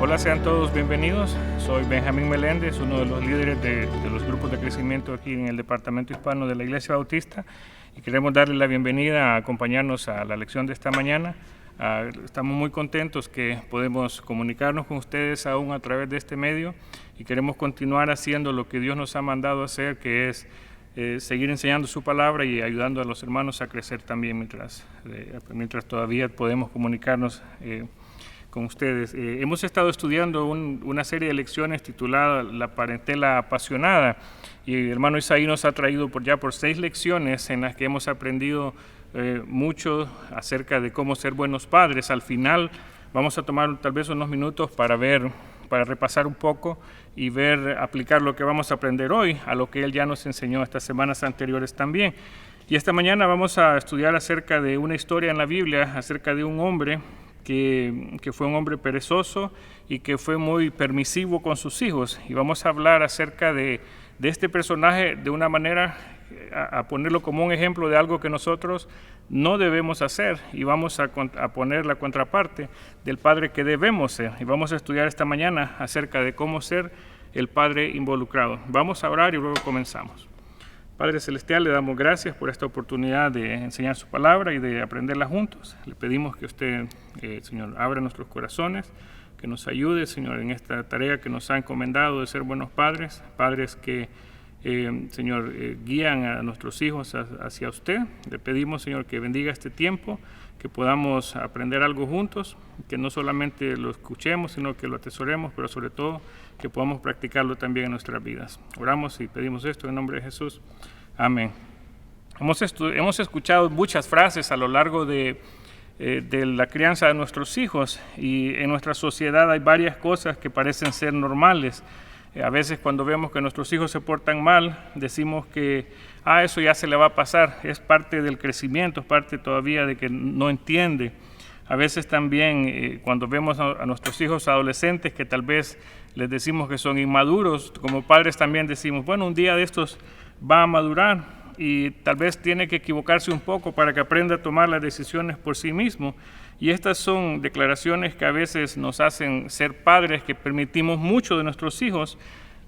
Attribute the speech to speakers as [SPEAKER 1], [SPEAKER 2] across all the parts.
[SPEAKER 1] Hola, sean todos bienvenidos. Soy Benjamín Meléndez, uno de los líderes de los grupos de crecimiento aquí en el Departamento Hispano de la Iglesia Bautista, y queremos darle la bienvenida a acompañarnos a la lección de esta mañana. Estamos muy contentos que podemos comunicarnos con ustedes aún a través de este medio, y queremos continuar haciendo lo que Dios nos ha mandado hacer, que es seguir enseñando su palabra y ayudando a los hermanos a crecer también mientras todavía podemos comunicarnos con ustedes. Hemos estado estudiando una serie de lecciones titulada La Parentela Apasionada, y el hermano Isaí nos ha traído por 6 lecciones en las que hemos aprendido mucho acerca de cómo ser buenos padres. Al final vamos a tomar tal vez unos minutos para repasar un poco y aplicar lo que vamos a aprender hoy a lo que él ya nos enseñó estas semanas anteriores también. Y esta mañana vamos a estudiar acerca de una historia en la Biblia, acerca de un hombre que fue un hombre perezoso y que fue muy permisivo con sus hijos. Y vamos a hablar acerca de este personaje de una manera a ponerlo como un ejemplo de algo que nosotros no debemos hacer, y vamos a poner la contraparte del padre que debemos ser. Y vamos a estudiar esta mañana acerca de cómo ser el padre involucrado. Vamos a orar y luego comenzamos. Padre Celestial, le damos gracias por esta oportunidad de enseñar su palabra y de aprenderla juntos. Le pedimos que usted, Señor, abra nuestros corazones, que nos ayude, Señor, en esta tarea que nos ha encomendado de ser buenos padres, padres que, Señor, guían a nuestros hijos hacia usted. Le pedimos, Señor, que bendiga este tiempo, que podamos aprender algo juntos, que no solamente lo escuchemos, sino que lo atesoremos, pero sobre todo que podamos practicarlo también en nuestras vidas. Oramos y pedimos esto en nombre de Jesús. Amén. Hemos escuchado muchas frases a lo largo de la crianza de nuestros hijos, y en nuestra sociedad hay varias cosas que parecen ser normales. A veces cuando vemos que nuestros hijos se portan mal, decimos que eso ya se le va a pasar, es parte del crecimiento, es parte todavía de que no entiende. A veces también cuando vemos a nuestros hijos adolescentes que tal vez les decimos que son inmaduros, como padres también decimos, bueno, un día de estos va a madurar y tal vez tiene que equivocarse un poco para que aprenda a tomar las decisiones por sí mismo. Y estas son declaraciones que a veces nos hacen ser padres que permitimos mucho de nuestros hijos,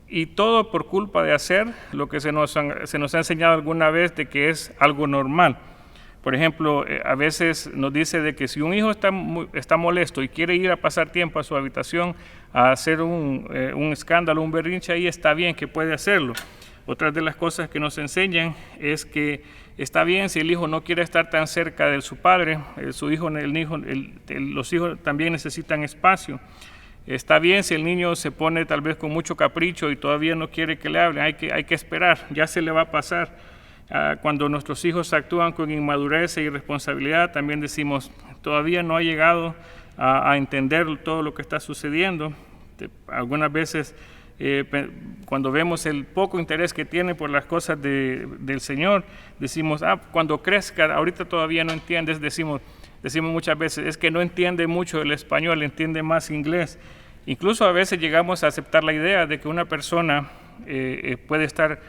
[SPEAKER 1] y todo por culpa de hacer lo que se nos ha enseñado alguna vez de que es algo normal. Por ejemplo, a veces nos dice de que si un hijo está molesto y quiere ir a pasar tiempo a su habitación a hacer un escándalo, un berrinche, ahí está bien, que puede hacerlo. Otra de las cosas que nos enseñan es que está bien si el hijo no quiere estar tan cerca de su padre, los hijos también necesitan espacio. Está bien si el niño se pone tal vez con mucho capricho y todavía no quiere que le hablen, hay que esperar, ya se le va a pasar. Cuando nuestros hijos actúan con inmadurez e irresponsabilidad, también decimos, todavía no ha llegado a entender todo lo que está sucediendo. Algunas veces cuando vemos el poco interés que tiene por las cosas del Señor, decimos, cuando crezca, ahorita todavía no entiendes. Decimos muchas veces, es que no entiende mucho el español, entiende más inglés. Incluso a veces llegamos a aceptar la idea de que una persona puede estar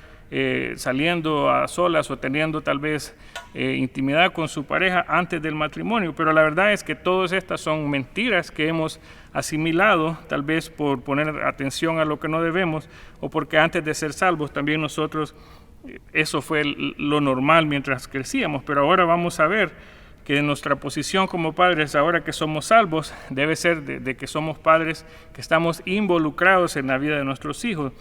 [SPEAKER 1] saliendo a solas o teniendo tal vez intimidad con su pareja antes del matrimonio, pero la verdad es que todas estas son mentiras que hemos asimilado, tal vez por poner atención a lo que no debemos, o porque antes de ser salvos también nosotros, eso fue lo normal mientras crecíamos. Pero ahora vamos a ver que nuestra posición como padres, ahora que somos salvos, debe ser de que somos padres que estamos involucrados en la vida de nuestros hijos,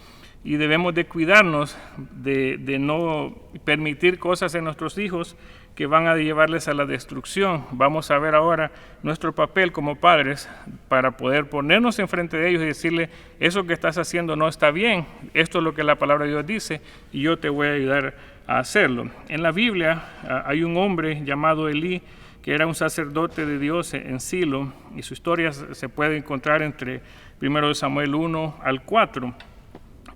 [SPEAKER 1] y debemos de cuidarnos de no permitir cosas en nuestros hijos que van a llevarles a la destrucción. Vamos a ver ahora nuestro papel como padres para poder ponernos enfrente de ellos y decirle, eso que estás haciendo no está bien, esto es lo que la palabra de Dios dice y yo te voy a ayudar a hacerlo. En la Biblia hay un hombre llamado Elí, que era un sacerdote de Dios en Silo, y su historia se puede encontrar entre 1 Samuel 1 al 4.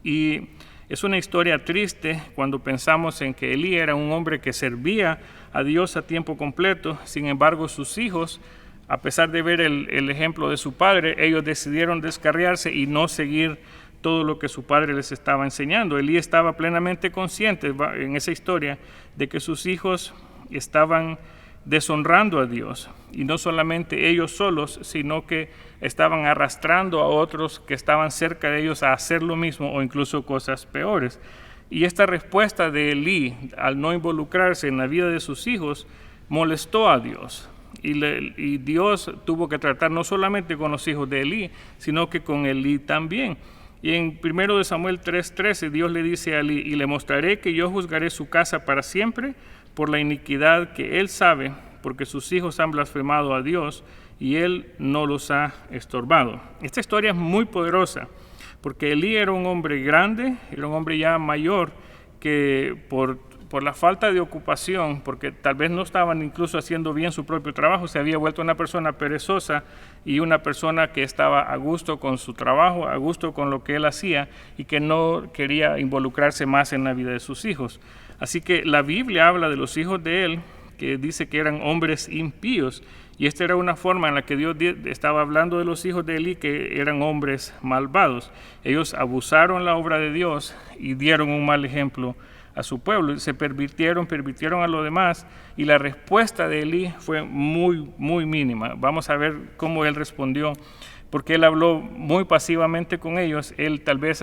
[SPEAKER 1] Y es una historia triste cuando pensamos en que Elí era un hombre que servía a Dios a tiempo completo. Sin embargo, sus hijos, a pesar de ver el ejemplo de su padre, ellos decidieron descarriarse y no seguir todo lo que su padre les estaba enseñando. Elí estaba plenamente consciente en esa historia de que sus hijos estaban deshonrando a Dios. Y no solamente ellos solos, sino que estaban arrastrando a otros que estaban cerca de ellos a hacer lo mismo o incluso cosas peores. Y esta respuesta de Elí, al no involucrarse en la vida de sus hijos, molestó a Dios. Y Dios tuvo que tratar no solamente con los hijos de Elí, sino que con Elí también. Y en 1 Samuel 3:13 Dios le dice a Elí: y le mostraré que yo juzgaré su casa para siempre por la iniquidad que él sabe, porque sus hijos han blasfemado a Dios y él no los ha estorbado. Esta historia es muy poderosa, porque Elí era un hombre grande, era un hombre ya mayor, que por la falta de ocupación, porque tal vez no estaban incluso haciendo bien su propio trabajo, se había vuelto una persona perezosa y una persona que estaba a gusto con su trabajo, a gusto con lo que él hacía y que no quería involucrarse más en la vida de sus hijos. Así que la Biblia habla de los hijos de él, que dice que eran hombres impíos, y esta era una forma en la que Dios estaba hablando de los hijos de Elí, que eran hombres malvados. Ellos abusaron la obra de Dios y dieron un mal ejemplo a su pueblo, se pervirtieron a lo demás, y la respuesta de Elí fue muy, muy mínima. Vamos a ver cómo él respondió, porque él habló muy pasivamente con ellos. Él tal vez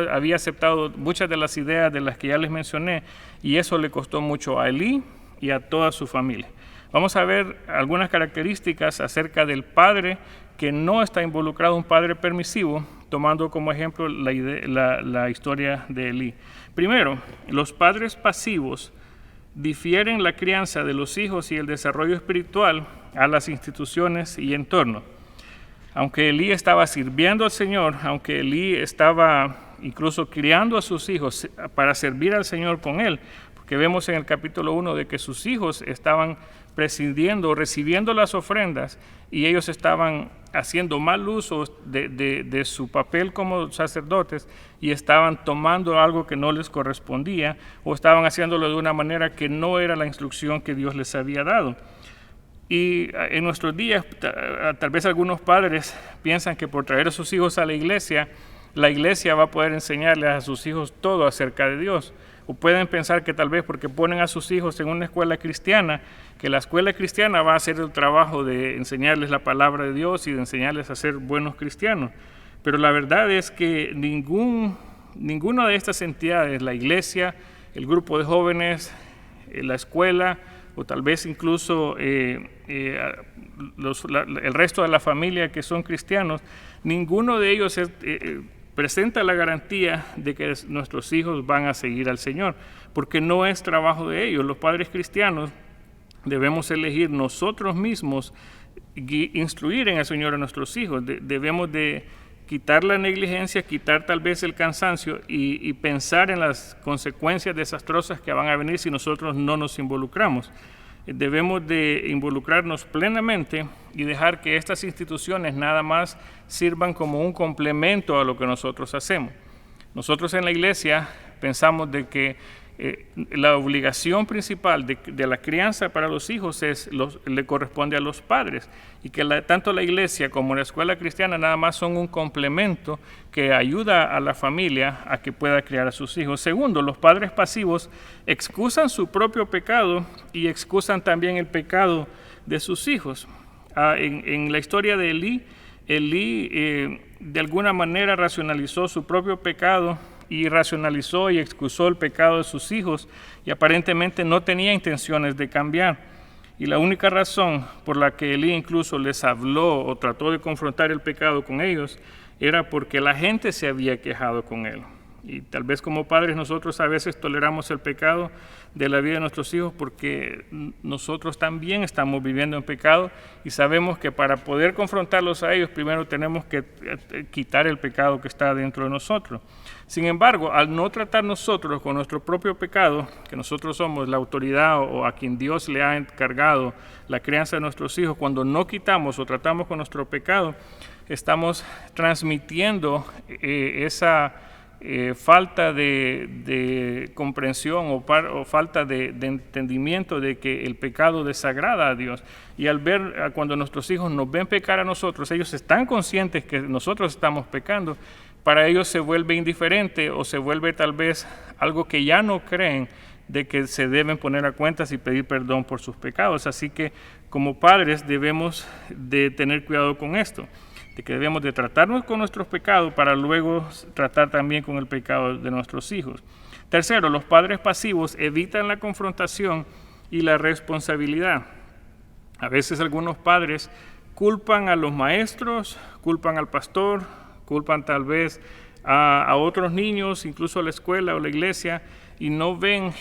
[SPEAKER 1] había aceptado muchas de las ideas de las que ya les mencioné, y eso le costó mucho a Elí y a toda su familia. Vamos a ver algunas características acerca del padre que no está involucrado, un padre permisivo, tomando como ejemplo la historia de Elí. Primero, los padres pasivos difieren la crianza de los hijos y el desarrollo espiritual a las instituciones y entornos. Aunque Elí estaba sirviendo al Señor, aunque Elí estaba incluso criando a sus hijos para servir al Señor con él, porque vemos en el capítulo 1 de que sus hijos estaban prescindiendo, recibiendo las ofrendas, y ellos estaban haciendo mal uso de su papel como sacerdotes y estaban tomando algo que no les correspondía, o estaban haciéndolo de una manera que no era la instrucción que Dios les había dado. Y en nuestros días, tal vez algunos padres piensan que por traer a sus hijos a la iglesia va a poder enseñarles a sus hijos todo acerca de Dios. O pueden pensar que tal vez porque ponen a sus hijos en una escuela cristiana, que la escuela cristiana va a hacer el trabajo de enseñarles la palabra de Dios y de enseñarles a ser buenos cristianos. Pero la verdad es que ninguna de estas entidades, la iglesia, el grupo de jóvenes, la escuela, o tal vez incluso el resto de la familia que son cristianos, ninguno de ellos presenta la garantía de que nuestros hijos van a seguir al Señor, porque no es trabajo de ellos. Los padres cristianos debemos elegir nosotros mismos instruir en el Señor a nuestros hijos. Debemos de quitar la negligencia, quitar tal vez el cansancio y pensar en las consecuencias desastrosas que van a venir si nosotros no nos involucramos. Debemos de involucrarnos plenamente y dejar que estas instituciones nada más sirvan como un complemento a lo que nosotros hacemos. Nosotros en la iglesia pensamos de que la obligación principal de la crianza para los hijos le corresponde a los padres, y que tanto la iglesia como la escuela cristiana nada más son un complemento que ayuda a la familia a que pueda criar a sus hijos. Segundo, los padres pasivos excusan su propio pecado y excusan también el pecado de sus hijos. En la historia de Elí de alguna manera racionalizó su propio pecado y racionalizó y excusó el pecado de sus hijos, y aparentemente no tenía intenciones de cambiar. Y la única razón por la que Elí incluso les habló o trató de confrontar el pecado con ellos era porque la gente se había quejado con él. Y tal vez como padres nosotros a veces toleramos el pecado de la vida de nuestros hijos porque nosotros también estamos viviendo en pecado, y sabemos que para poder confrontarlos a ellos primero tenemos que quitar el pecado que está dentro de nosotros. Sin embargo, al no tratar nosotros con nuestro propio pecado, que nosotros somos la autoridad o a quien Dios le ha encargado la crianza de nuestros hijos, cuando no quitamos o tratamos con nuestro pecado, estamos transmitiendo esa falta de comprensión o falta de entendimiento de que el pecado desagrada a Dios. Y al ver, cuando nuestros hijos nos ven pecar a nosotros, ellos están conscientes que nosotros estamos pecando. Para ellos se vuelve indiferente o se vuelve tal vez algo que ya no creen de que se deben poner a cuentas y pedir perdón por sus pecados. Así que como padres debemos de tener cuidado con esto, de que debemos de tratarnos con nuestros pecados para luego tratar también con el pecado de nuestros hijos. Tercero, los padres pasivos evitan la confrontación y la responsabilidad. A veces algunos padres culpan a los maestros, culpan al pastor, culpan tal vez a otros niños, incluso a la escuela o la iglesia, y no ven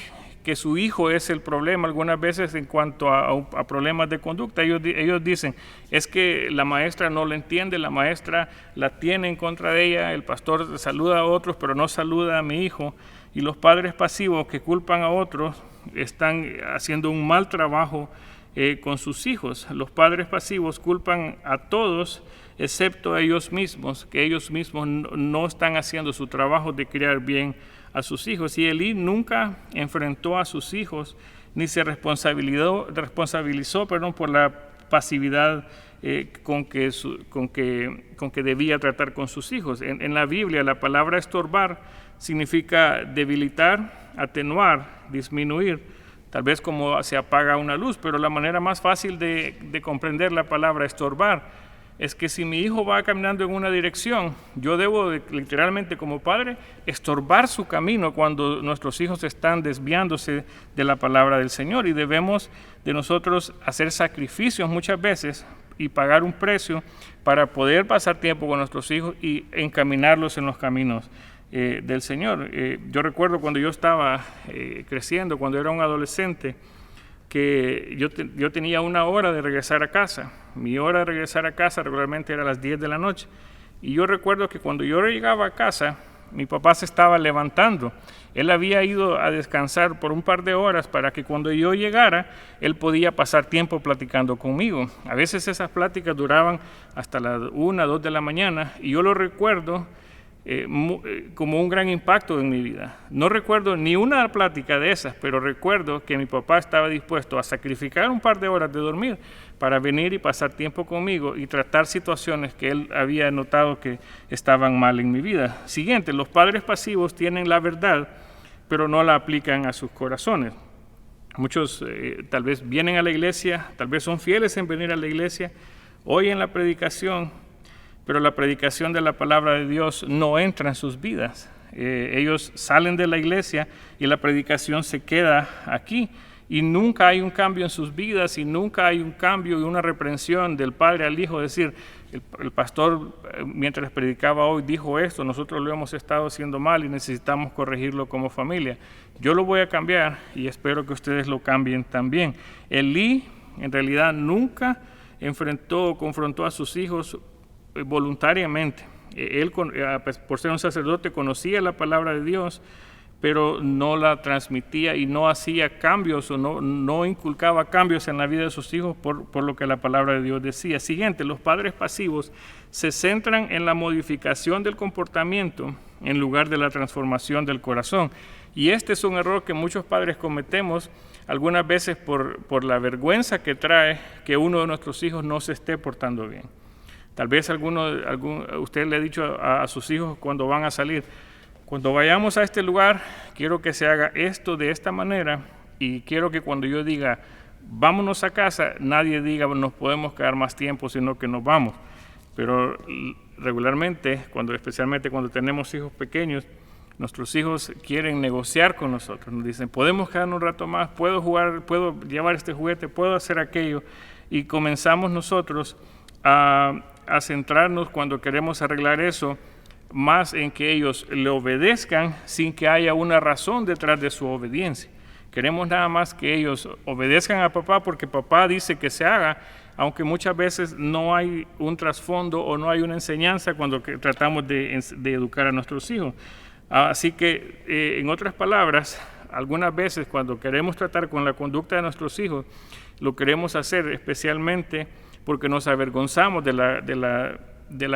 [SPEAKER 1] que su hijo es el problema. Algunas veces en cuanto a problemas de conducta, ellos dicen, es que la maestra no lo entiende, la maestra la tiene en contra de ella, el pastor saluda a otros pero no saluda a mi hijo. Y los padres pasivos que culpan a otros están haciendo un mal trabajo con sus hijos. Los padres pasivos culpan a todos excepto a ellos mismos, que ellos mismos no están haciendo su trabajo de criar bien a sus hijos. Y Elí nunca enfrentó a sus hijos ni se responsabilizó por la pasividad con que debía tratar con sus hijos. En la Biblia la palabra estorbar significa debilitar, atenuar, disminuir, tal vez como se apaga una luz, pero la manera más fácil de comprender la palabra estorbar es que si mi hijo va caminando en una dirección, yo debo literalmente como padre estorbar su camino cuando nuestros hijos están desviándose de la palabra del Señor, y debemos de nosotros hacer sacrificios muchas veces y pagar un precio para poder pasar tiempo con nuestros hijos y encaminarlos en los caminos del Señor. Yo recuerdo cuando yo estaba creciendo, cuando era un adolescente, que yo tenía una hora de regresar a casa. Mi hora de regresar a casa regularmente era a las 10 de la noche. Y yo recuerdo que cuando yo llegaba a casa, mi papá se estaba levantando. Él había ido a descansar por un par de horas para que cuando yo llegara, él podía pasar tiempo platicando conmigo. A veces esas pláticas duraban hasta las 1, 2 de la mañana, y yo lo recuerdo como un gran impacto en mi vida. No recuerdo ni una plática de esas, pero recuerdo que mi papá estaba dispuesto a sacrificar un par de horas de dormir para venir y pasar tiempo conmigo y tratar situaciones que él había notado que estaban mal en mi vida. Siguiente, los padres pasivos tienen la verdad, pero no la aplican a sus corazones. Muchos tal vez vienen a la iglesia, tal vez son fieles en venir a la iglesia, oyen la predicación, pero la predicación de la palabra de Dios no entra en sus vidas. Ellos salen de la iglesia y la predicación se queda aquí, y nunca hay un cambio en sus vidas, y nunca hay un cambio y una reprensión del padre al hijo, decir, el pastor mientras predicaba hoy dijo esto, nosotros lo hemos estado haciendo mal y necesitamos corregirlo como familia. Yo lo voy a cambiar y espero que ustedes lo cambien también. Elí en realidad nunca enfrentó o confrontó a sus hijos voluntariamente. Él, por ser un sacerdote, conocía la palabra de Dios, pero no la transmitía y no hacía cambios o no inculcaba cambios en la vida de sus hijos por lo que la palabra de Dios decía. Siguiente, los padres pasivos se centran en la modificación del comportamiento en lugar de la transformación del corazón. Y este es un error que muchos padres cometemos algunas veces por la vergüenza que trae que uno de nuestros hijos no se esté portando bien. Tal vez usted le ha dicho a sus hijos cuando van a salir, cuando vayamos a este lugar, quiero que se haga esto de esta manera, y quiero que cuando yo diga, vámonos a casa, nadie diga, nos podemos quedar más tiempo, sino que nos vamos. Pero regularmente, especialmente cuando tenemos hijos pequeños, nuestros hijos quieren negociar con nosotros. Nos dicen, podemos quedarnos un rato más, puedo jugar, puedo llevar este juguete, puedo hacer aquello. Y comenzamos nosotros a centrarnos cuando queremos arreglar eso más en que ellos le obedezcan sin que haya una razón detrás de su obediencia. Queremos nada más que ellos obedezcan a papá porque papá dice que se haga, aunque muchas veces no hay un trasfondo o no hay una enseñanza cuando tratamos de educar a nuestros hijos. Así que, en otras palabras, algunas veces cuando queremos tratar con la conducta de nuestros hijos, lo queremos hacer especialmente porque nos avergonzamos de de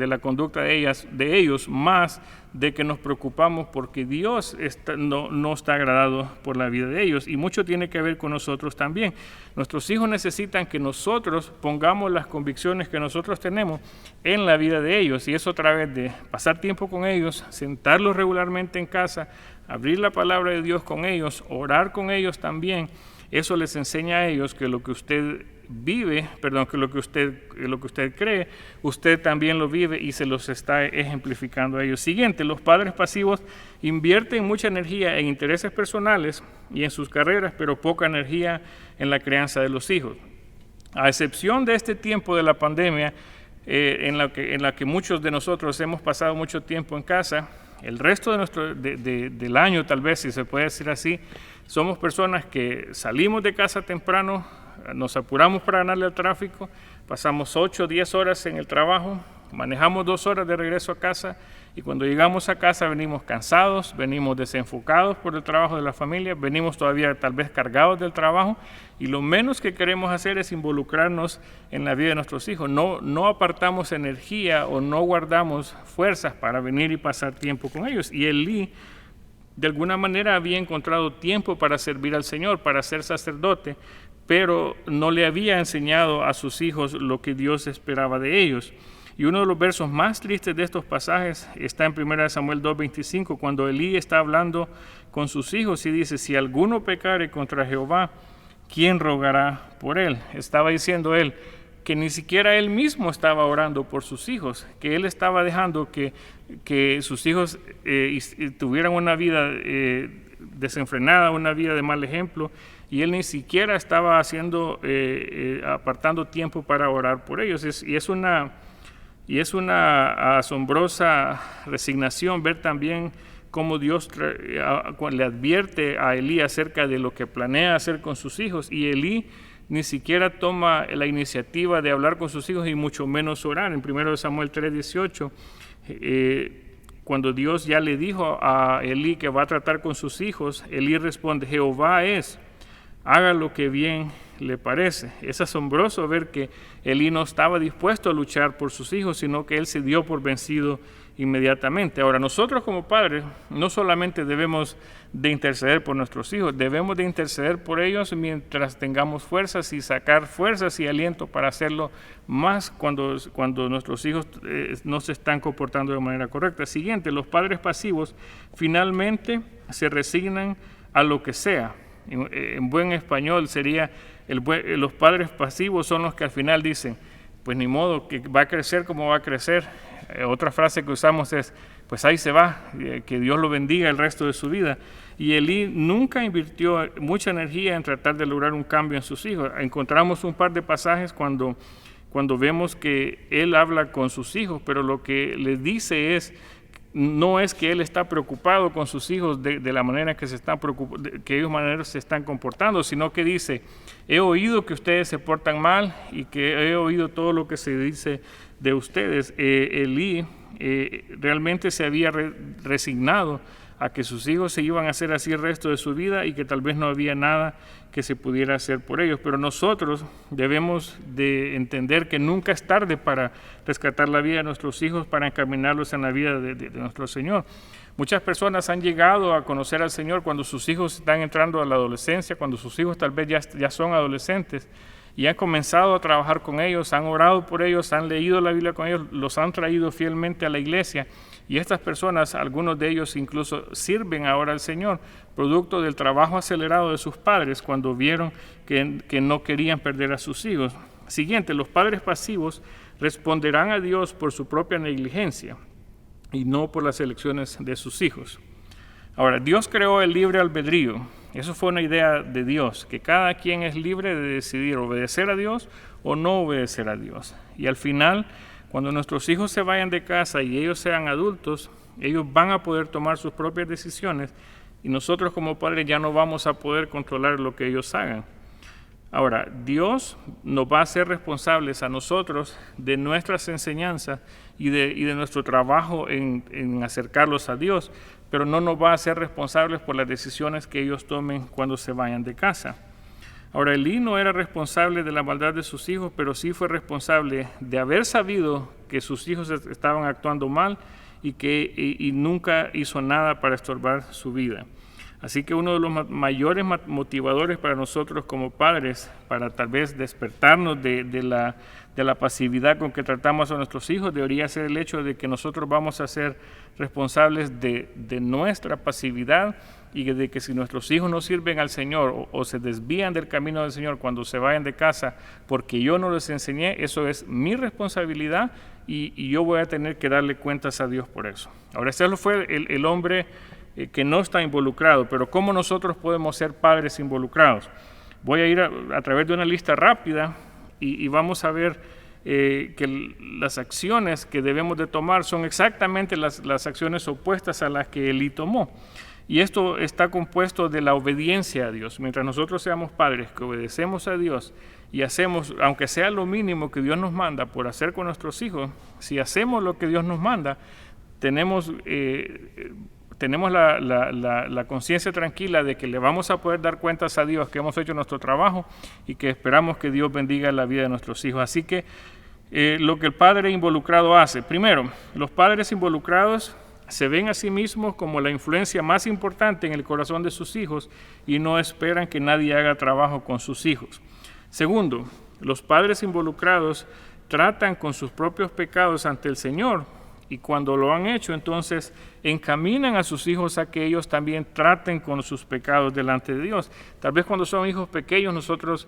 [SPEAKER 1] la conducta de ellos, más de que nos preocupamos porque Dios no está agradado por la vida de ellos. Y mucho tiene que ver con nosotros también. Nuestros hijos necesitan que nosotros pongamos las convicciones que nosotros tenemos en la vida de ellos, y eso a través de pasar tiempo con ellos, sentarlos regularmente en casa, abrir la palabra de Dios con ellos, orar con ellos también. Eso les enseña a ellos que lo que usted que lo que usted cree, usted también lo vive y se los está ejemplificando a ellos. Siguiente, los padres pasivos invierten mucha energía en intereses personales y en sus carreras, pero poca energía en la crianza de los hijos. A excepción de este tiempo de la pandemia, en la que muchos de nosotros hemos pasado mucho tiempo en casa, el resto del año, tal vez, si se puede decir así, somos personas que salimos de casa temprano, nos apuramos para ganarle al tráfico, pasamos 8 o 10 horas en el trabajo, manejamos 2 horas de regreso a casa, y cuando llegamos a casa venimos cansados, venimos desenfocados por el trabajo de la familia, venimos todavía tal vez cargados del trabajo, y lo menos que queremos hacer es involucrarnos en la vida de nuestros hijos. No apartamos energía o no guardamos fuerzas para venir y pasar tiempo con ellos. Y Elí de alguna manera había encontrado tiempo para servir al Señor, para ser sacerdote, pero no le había enseñado a sus hijos lo que Dios esperaba de ellos. Y uno de los versos más tristes de estos pasajes está en 1 Samuel 2:25, cuando Elí está hablando con sus hijos y dice: si alguno pecare contra Jehová, ¿quién rogará por él? Estaba diciendo él que ni siquiera él mismo estaba orando por sus hijos, que él estaba dejando que sus hijos tuvieran una vida desenfrenada, una vida de mal ejemplo, y él ni siquiera estaba apartando tiempo para orar por ellos. Y es una asombrosa resignación ver también cómo Dios le advierte a Elí acerca de lo que planea hacer con sus hijos, y Elí ni siquiera toma la iniciativa de hablar con sus hijos y mucho menos orar. En 1 Samuel 3:18, cuando Dios ya le dijo a Elí que va a tratar con sus hijos, Elí responde: Jehová es, haga lo que bien le parece. Es asombroso ver que Elí no estaba dispuesto a luchar por sus hijos, sino que él se dio por vencido inmediatamente. Ahora, nosotros como padres no solamente debemos de interceder por nuestros hijos, debemos de interceder por ellos mientras tengamos fuerzas y sacar fuerzas y aliento para hacerlo más cuando nuestros hijos no se están comportando de manera correcta. Siguiente, los padres pasivos finalmente se resignan a lo que sea. En buen español sería, los padres pasivos son los que al final dicen: pues ni modo, que va a crecer como va a crecer. Otra frase que usamos es: pues ahí se va, que Dios lo bendiga el resto de su vida. Y Elí nunca invirtió mucha energía en tratar de lograr un cambio en sus hijos. Encontramos un par de pasajes cuando vemos que él habla con sus hijos, pero lo que les dice no es que él está preocupado con sus hijos de la manera que ellos se están comportando, sino que dice: he oído que ustedes se portan mal y que he oído todo lo que se dice de ustedes. Elí realmente se había resignado a que sus hijos se iban a hacer así el resto de su vida y que tal vez no había nada que se pudiera hacer por ellos. Pero nosotros debemos de entender que nunca es tarde para rescatar la vida de nuestros hijos, para encaminarlos en la vida de nuestro Señor. Muchas personas han llegado a conocer al Señor cuando sus hijos están entrando a la adolescencia, cuando sus hijos tal vez ya son adolescentes, y han comenzado a trabajar con ellos, han orado por ellos, han leído la Biblia con ellos, los han traído fielmente a la iglesia, y estas personas, algunos de ellos incluso sirven ahora al Señor, producto del trabajo acelerado de sus padres cuando vieron que no querían perder a sus hijos. Siguiente, los padres pasivos responderán a Dios por su propia negligencia y no por las elecciones de sus hijos. Ahora, Dios creó el libre albedrío. Eso fue una idea de Dios, que cada quien es libre de decidir obedecer a Dios o no obedecer a Dios. Y al final, cuando nuestros hijos se vayan de casa y ellos sean adultos, ellos van a poder tomar sus propias decisiones y nosotros como padres ya no vamos a poder controlar lo que ellos hagan. Ahora, Dios nos va a hacer responsables a nosotros de nuestras enseñanzas y de nuestro trabajo en acercarlos a Dios, pero no nos va a hacer responsables por las decisiones que ellos tomen cuando se vayan de casa. Ahora, Elí no era responsable de la maldad de sus hijos, pero sí fue responsable de haber sabido que sus hijos estaban actuando mal y nunca hizo nada para estorbar su vida. Así que uno de los mayores motivadores para nosotros como padres, para tal vez despertarnos de la pasividad con que tratamos a nuestros hijos, debería ser el hecho de que nosotros vamos a ser responsables de nuestra pasividad y de que si nuestros hijos no sirven al Señor o se desvían del camino del Señor cuando se vayan de casa porque yo no les enseñé, eso es mi responsabilidad y yo voy a tener que darle cuentas a Dios por eso. Ahora, ese fue el hombre que no está involucrado, pero ¿cómo nosotros podemos ser padres involucrados? Voy a ir a través de una lista rápida y vamos a ver que las acciones que debemos de tomar son exactamente las acciones opuestas a las que Elí tomó. Y esto está compuesto de la obediencia a Dios. Mientras nosotros seamos padres que obedecemos a Dios y hacemos, aunque sea lo mínimo que Dios nos manda por hacer con nuestros hijos, si hacemos lo que Dios nos manda, tenemos la conciencia tranquila de que le vamos a poder dar cuentas a Dios que hemos hecho nuestro trabajo y que esperamos que Dios bendiga la vida de nuestros hijos. Así que lo que el padre involucrado hace. Primero, los padres involucrados se ven a sí mismos como la influencia más importante en el corazón de sus hijos y no esperan que nadie haga trabajo con sus hijos. Segundo, los padres involucrados tratan con sus propios pecados ante el Señor y cuando lo han hecho, entonces encaminan a sus hijos a que ellos también traten con sus pecados delante de Dios. Tal vez cuando son hijos pequeños nosotros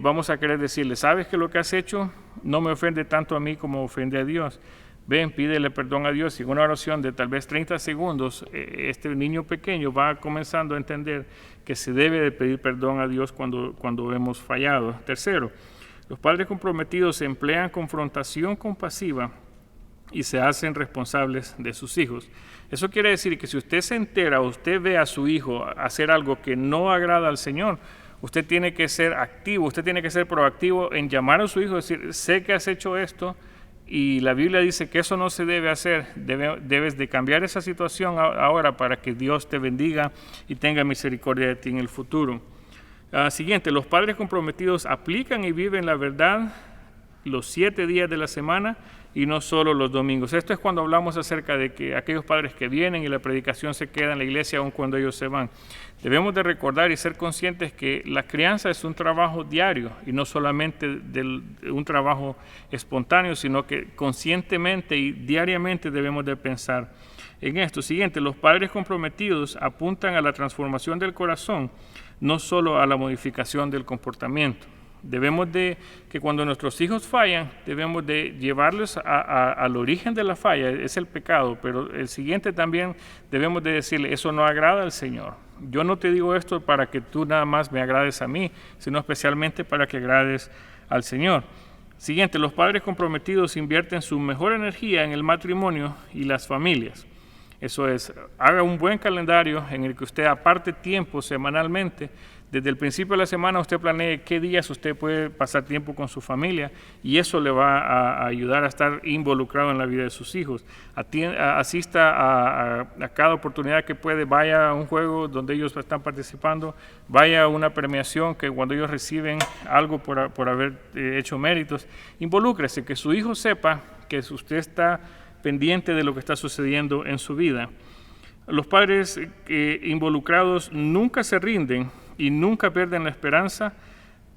[SPEAKER 1] vamos a querer decirles, ¿sabes que lo que has hecho no me ofende tanto a mí como ofende a Dios? Ven, pídele perdón a Dios. Y en una oración de tal vez 30 segundos, este niño pequeño va comenzando a entender que se debe de pedir perdón a Dios cuando hemos fallado. Tercero, los padres comprometidos emplean confrontación compasiva y se hacen responsables de sus hijos. Eso quiere decir que si usted se entera o usted ve a su hijo hacer algo que no agrada al Señor, usted tiene que ser activo, usted tiene que ser proactivo en llamar a su hijo y decir, sé que has hecho esto y la Biblia dice que eso no se debe hacer, debes de cambiar esa situación ahora para que Dios te bendiga y tenga misericordia de ti en el futuro. Siguiente, los padres comprometidos aplican y viven la verdad los 7 días de la semana y no solo los domingos. Esto es cuando hablamos acerca de que aquellos padres que vienen y la predicación se queda en la iglesia aun cuando ellos se van. Debemos de recordar y ser conscientes que la crianza es un trabajo diario y no solamente un trabajo espontáneo, sino que conscientemente y diariamente debemos de pensar en esto. Siguiente, los padres comprometidos apuntan a la transformación del corazón, no solo a la modificación del comportamiento. Debemos de, que cuando nuestros hijos fallan, debemos de llevarlos al origen de la falla, es el pecado, pero el siguiente también debemos de decirle, eso no agrada al Señor. Yo no te digo esto para que tú nada más me agrades a mí, sino especialmente para que agrades al Señor. Siguiente, los padres comprometidos invierten su mejor energía en el matrimonio y las familias. Eso es, haga un buen calendario en el que usted aparte tiempo semanalmente. Desde el principio de la semana usted planee qué días usted puede pasar tiempo con su familia y eso le va a ayudar a estar involucrado en la vida de sus hijos. Asista a cada oportunidad que puede, vaya a un juego donde ellos están participando, vaya a una premiación que cuando ellos reciben algo por haber hecho méritos, involúcrese, que su hijo sepa que usted está pendiente de lo que está sucediendo en su vida. Los padres involucrados nunca se rinden y nunca pierden la esperanza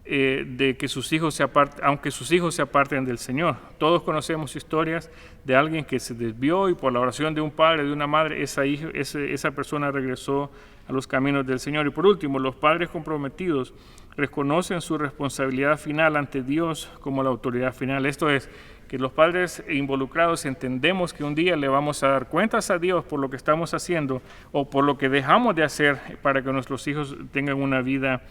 [SPEAKER 1] de que sus hijos aunque sus hijos se aparten del Señor. Todos conocemos historias de alguien que se desvió y por la oración de un padre, de una madre, esa persona regresó a los caminos del Señor. Y por último, los padres comprometidos reconocen su responsabilidad final ante Dios como la autoridad final. Esto es, que los padres involucrados entendemos que un día le vamos a dar cuentas a Dios por lo que estamos haciendo o por lo que dejamos de hacer para que nuestros hijos tengan una vida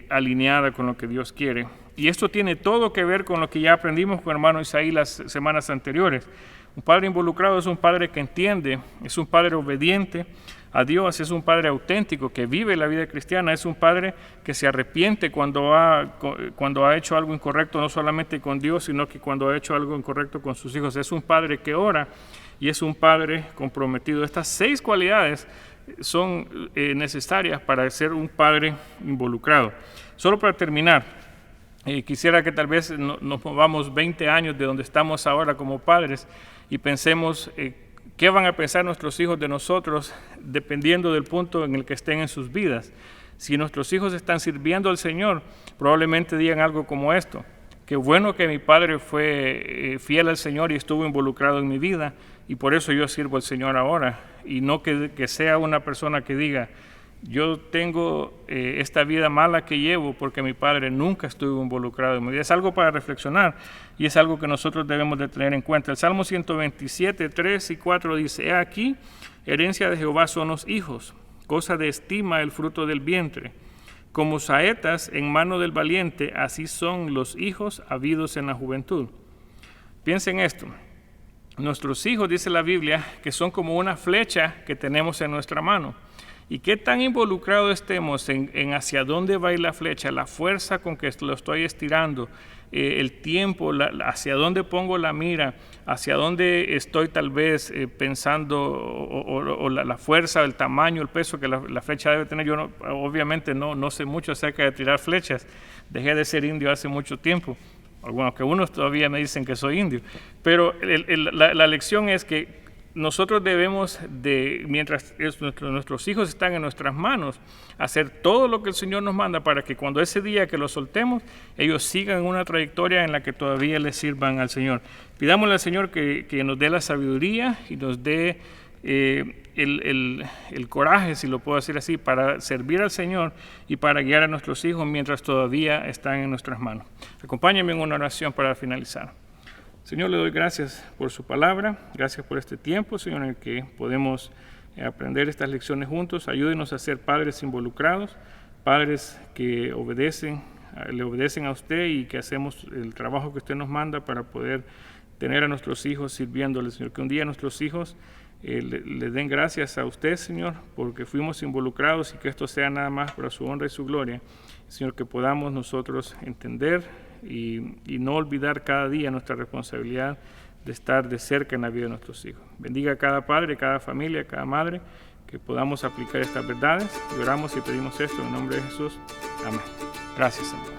[SPEAKER 1] alineada con lo que Dios quiere. Y esto tiene todo que ver con lo que ya aprendimos con hermano Isaí las semanas anteriores. Un padre involucrado es un padre que entiende, es un padre obediente a Dios, es un padre auténtico que vive la vida cristiana, es un padre que se arrepiente cuando ha hecho algo incorrecto, no solamente con Dios, sino que cuando ha hecho algo incorrecto con sus hijos. Es un padre que ora y es un padre comprometido. Estas 6 cualidades son necesarias para ser un padre involucrado. Solo para terminar, quisiera que tal vez nos movamos 20 años de donde estamos ahora como padres y pensemos qué van a pensar nuestros hijos de nosotros dependiendo del punto en el que estén en sus vidas. Si nuestros hijos están sirviendo al Señor, probablemente digan algo como esto: qué bueno que mi padre fue fiel al Señor y estuvo involucrado en mi vida, y por eso yo sirvo al Señor ahora, y no que sea una persona que diga, yo tengo esta vida mala que llevo porque mi padre nunca estuvo involucrado en mi vida. Es algo para reflexionar y es algo que nosotros debemos de tener en cuenta. El Salmo 127, 3 y 4 dice: he aquí, herencia de Jehová son los hijos, cosa de estima el fruto del vientre. Como saetas en mano del valiente, así son los hijos habidos en la juventud. Piensen esto. Nuestros hijos, dice la Biblia, que son como una flecha que tenemos en nuestra mano. Y qué tan involucrados estemos en hacia dónde va a ir la flecha, la fuerza con que lo estoy estirando, el tiempo, hacia dónde pongo la mira, hacia dónde estoy tal vez pensando, o la fuerza, el tamaño, el peso que la flecha debe tener. Yo obviamente no sé mucho acerca de tirar flechas, dejé de ser indio hace mucho tiempo, bueno, que unos todavía me dicen que soy indio, pero la lección es que nosotros debemos mientras nuestros hijos están en nuestras manos, hacer todo lo que el Señor nos manda para que cuando ese día que los soltemos, ellos sigan una trayectoria en la que todavía les sirvan al Señor. Pidámosle al Señor que nos dé la sabiduría y nos dé el coraje, si lo puedo decir así, para servir al Señor y para guiar a nuestros hijos mientras todavía están en nuestras manos. Acompáñenme en una oración para finalizar. Señor, le doy gracias por su palabra, gracias por este tiempo, Señor, en el que podemos aprender estas lecciones juntos. Ayúdenos a ser padres involucrados, padres que le obedecen a usted y que hacemos el trabajo que usted nos manda para poder tener a nuestros hijos sirviéndole, Señor. Que un día nuestros hijos le den gracias a usted, Señor, porque fuimos involucrados, y que esto sea nada más para su honra y su gloria. Señor, que podamos nosotros entender y no olvidar cada día nuestra responsabilidad de estar de cerca en la vida de nuestros hijos. Bendiga a cada padre, cada familia, cada madre, que podamos aplicar estas verdades. Y oramos y pedimos esto en el nombre de Jesús. Amén. Gracias, Señor.